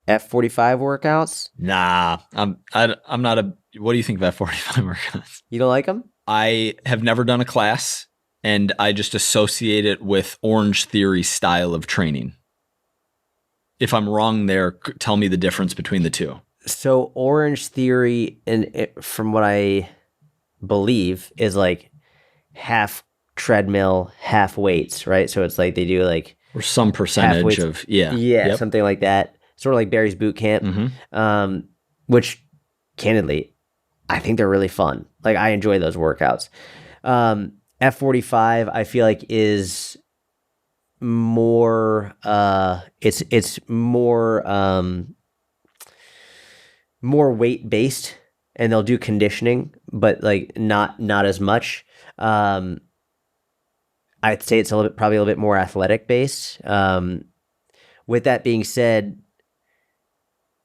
F45 workouts? Nah, I'm not a. What do you think of F45 workouts? You don't like them? I have never done a class, and I just associate it with Orangetheory style of training. If I'm wrong there, tell me the difference between the two. So Orangetheory, and from what I believe, is like half treadmill, half weights, right? So it's like they do like or some percentage of yep. Something like that. Sort of like Barry's Bootcamp, which candidly, I think they're really fun. Like I enjoy those workouts. F45, I feel like is more. It's more weight based, and they'll do conditioning, but like not as much. I'd say it's probably a little bit more athletic based. With that being said,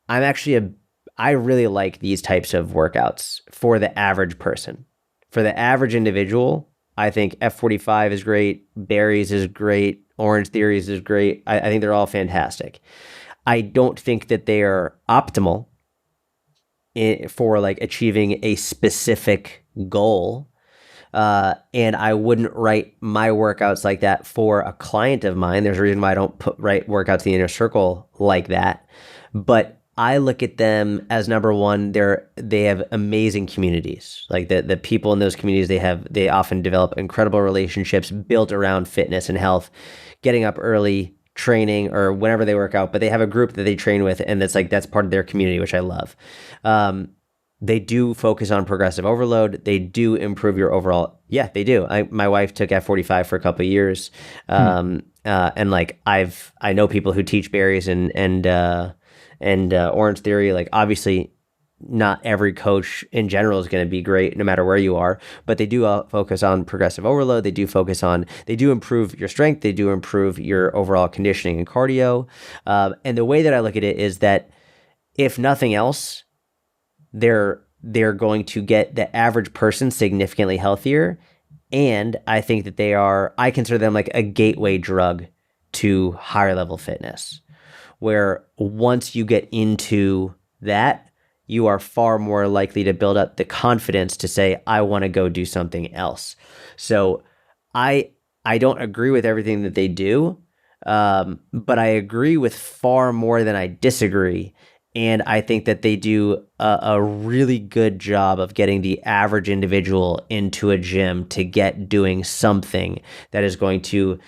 I really like these types of workouts for the average person. For the average individual, I think F45 is great, Barry's is great, Orangetheory is great. I think they're all fantastic. I don't think that they are optimal for like achieving a specific goal. And I wouldn't write my workouts like that for a client of mine. There's a reason why I don't write workouts in the inner circle like that. But I look at them as number one, they have amazing communities. Like the people in those communities, they often develop incredible relationships built around fitness and health, getting up early, training, or whenever they work out, but they have a group that they train with, and that's part of their community, which I love. They do focus on progressive overload. They do improve your overall. Yeah, they do. My wife took F45 for a couple of years. And like I know people who teach Barry's and Orangetheory. Like obviously not every coach in general is going to be great no matter where you are, but they do focus on progressive overload. They do improve your strength. They do improve your overall conditioning and cardio. And the way that I look at it is that if nothing else, they're going to get the average person significantly healthier. And I think that I consider them like a gateway drug to higher level fitness, where once you get into that, you are far more likely to build up the confidence to say, I want to go do something else. So I don't agree with everything that they do, but I agree with far more than I disagree. And I think that they do a really good job of getting the average individual into a gym to get doing something that is going to,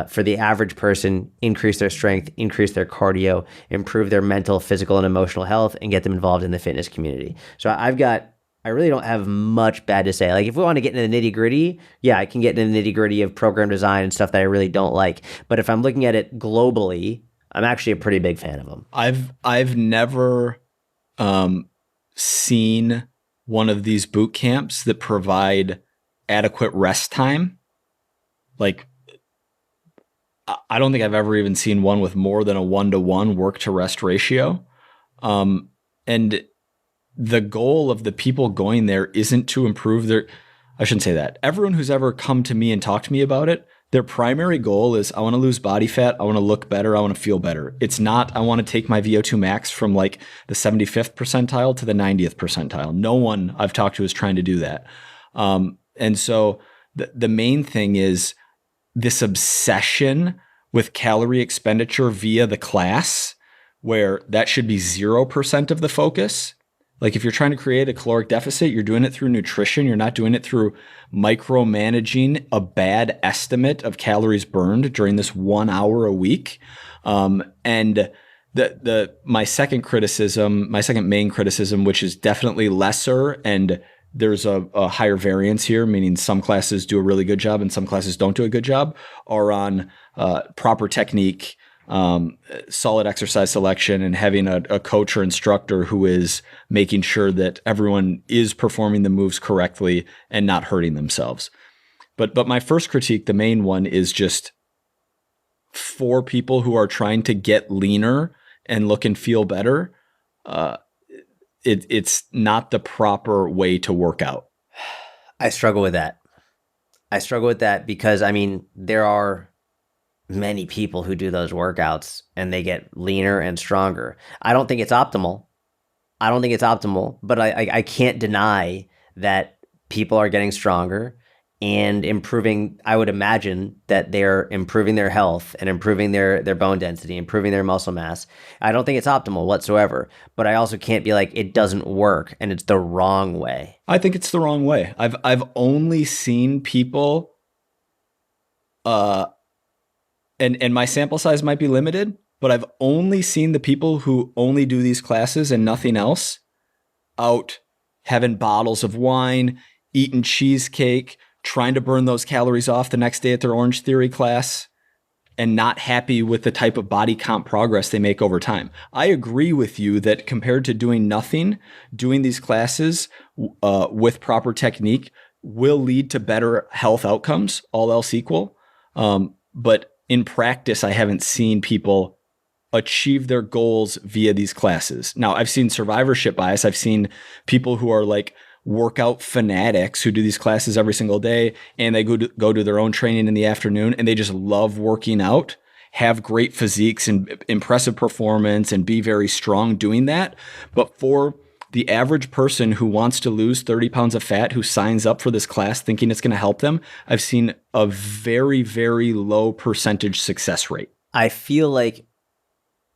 for the average person, increase their strength, increase their cardio, improve their mental, physical, and emotional health, and get them involved in the fitness community. So I really don't have much bad to say. Like if we want to get into the nitty gritty, yeah, I can get into the nitty gritty of program design and stuff that I really don't like. But if I'm looking at it globally, I'm actually a pretty big fan of them. I've never seen one of these boot camps that provide adequate rest time. Like, I don't think I've ever even seen one with more than a 1-to-1 work to rest ratio. And the goal of the people going there isn't to improve I shouldn't say that. Everyone who's ever come to me and talked to me about it, their primary goal is I want to lose body fat. I want to look better. I want to feel better. It's not, I want to take my VO2 max from like the 75th percentile to the 90th percentile. No one I've talked to is trying to do that. And so the main thing is this obsession with calorie expenditure via the class, where that should be 0% of the focus. Like if you're trying to create a caloric deficit, you're doing it through nutrition. You're not doing it through micromanaging a bad estimate of calories burned during this 1 hour a week. And my second main criticism, which is definitely lesser, and there's a higher variance here, meaning some classes do a really good job and some classes don't do a good job, are on proper technique, solid exercise selection, and having a coach or instructor who is making sure that everyone is performing the moves correctly and not hurting themselves. But my first critique, the main one, is just for people who are trying to get leaner and look and feel better, it's not the proper way to work out. I struggle with that because, I mean, there are many people who do those workouts and they get leaner and stronger. I don't think it's optimal. But I can't deny that people are getting stronger and improving. I would imagine that they're improving their health and improving their bone density, improving their muscle mass. I don't think it's optimal whatsoever, but I also can't be like, it doesn't work and it's the wrong way. I think it's the wrong way. I've only seen people, and my sample size might be limited, but I've only seen the people who only do these classes and nothing else out having bottles of wine, eating cheesecake, trying to burn those calories off the next day at their Orangetheory class, and not happy with the type of body comp progress they make over time. I agree with you that compared to doing nothing, doing these classes with proper technique will lead to better health outcomes, all else equal. But in practice, I haven't seen people achieve their goals via these classes. Now, I've seen survivorship bias. I've seen people who are like workout fanatics who do these classes every single day, and they go to their own training in the afternoon, and they just love working out, have great physiques and impressive performance, and be very strong doing that. But for the average person who wants to lose 30 pounds of fat, who signs up for this class thinking it's going to help them, I've seen a very, very low percentage success rate. I feel like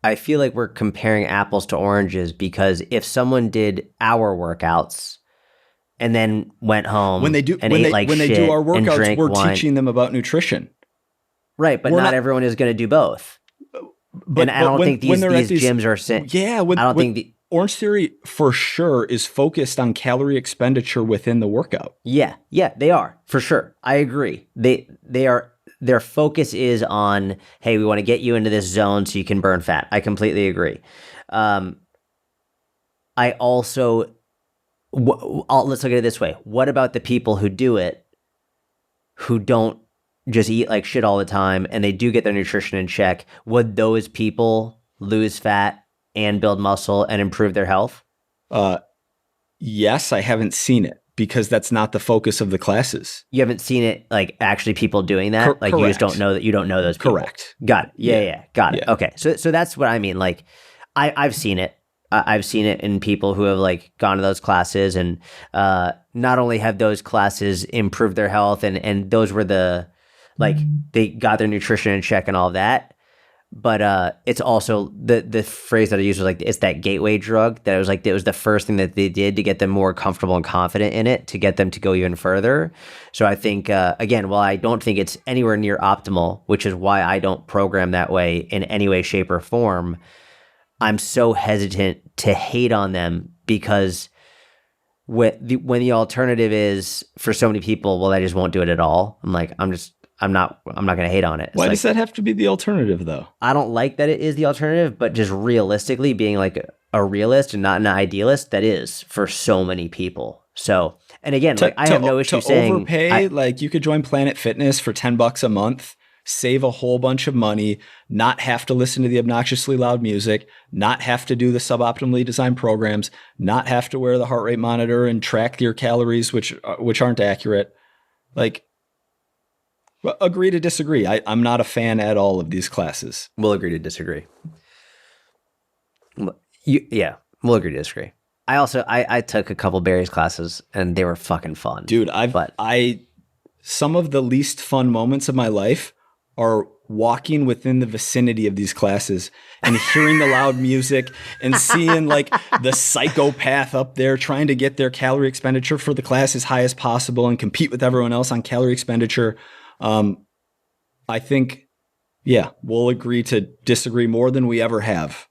we're comparing apples to oranges, because if someone did our workouts and then went home when they do and when ate they like when they shit do our and workouts, drank we're wine. teaching them about nutrition. Right, but not everyone is going to do both. And I don't think these gyms are saying. Yeah, Orangetheory for sure is focused on calorie expenditure within the workout. Yeah, they are, for sure. I agree. They are. Their focus is on, hey, we want to get you into this zone so you can burn fat. I completely agree. I also, let's look at it this way. What about the people who do it, who don't just eat like shit all the time, and they do get their nutrition in check? Would those people lose fat and build muscle and improve their health? Yes, I haven't seen it, because that's not the focus of the classes. You haven't seen it, like, actually people doing that? Like, correct. You just don't know that you don't know those people. Correct. Got it. Yeah. Got it. Okay. So that's what I mean. Like, I've seen it. I've seen it in people who have like gone to those classes, and not only have those classes improved their health, and those were they got their nutrition in check and all of that, but it's also the phrase that I used was like, it's that gateway drug, that it was the first thing that they did to get them more comfortable and confident in it, to get them to go even further. So I think, again, while I don't think it's anywhere near optimal, which is why I don't program that way in any way, shape, or form, I'm so hesitant to hate on them, because when the alternative is for so many people, well, I just won't do it at all. I'm like, I'm not going to hate on it. Why does that have to be the alternative, though? I don't like that it is the alternative, but just realistically, being like a realist and not an idealist, that is for so many people. So, and again, I have no issue saying overpay. Like, you could join Planet Fitness for $10 a month, save a whole bunch of money, not have to listen to the obnoxiously loud music, not have to do the suboptimally designed programs, not have to wear the heart rate monitor and track your calories, which aren't accurate. Like, agree to disagree. I'm not a fan at all of these classes. We'll agree to disagree. We'll agree to disagree. I took a couple Barry's classes, and they were fucking fun. Dude, some of the least fun moments of my life are walking within the vicinity of these classes and hearing the loud music and seeing like the psychopath up there trying to get their calorie expenditure for the class as high as possible and compete with everyone else on calorie expenditure. I think, we'll agree to disagree more than we ever have.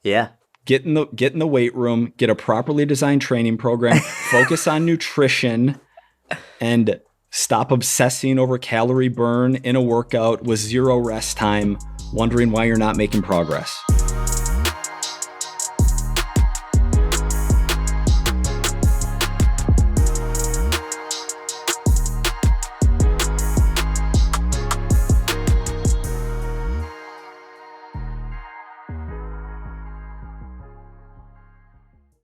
Yeah. Get in the weight room, get a properly designed training program, focus on nutrition, and stop obsessing over calorie burn in a workout with zero rest time, wondering why you're not making progress.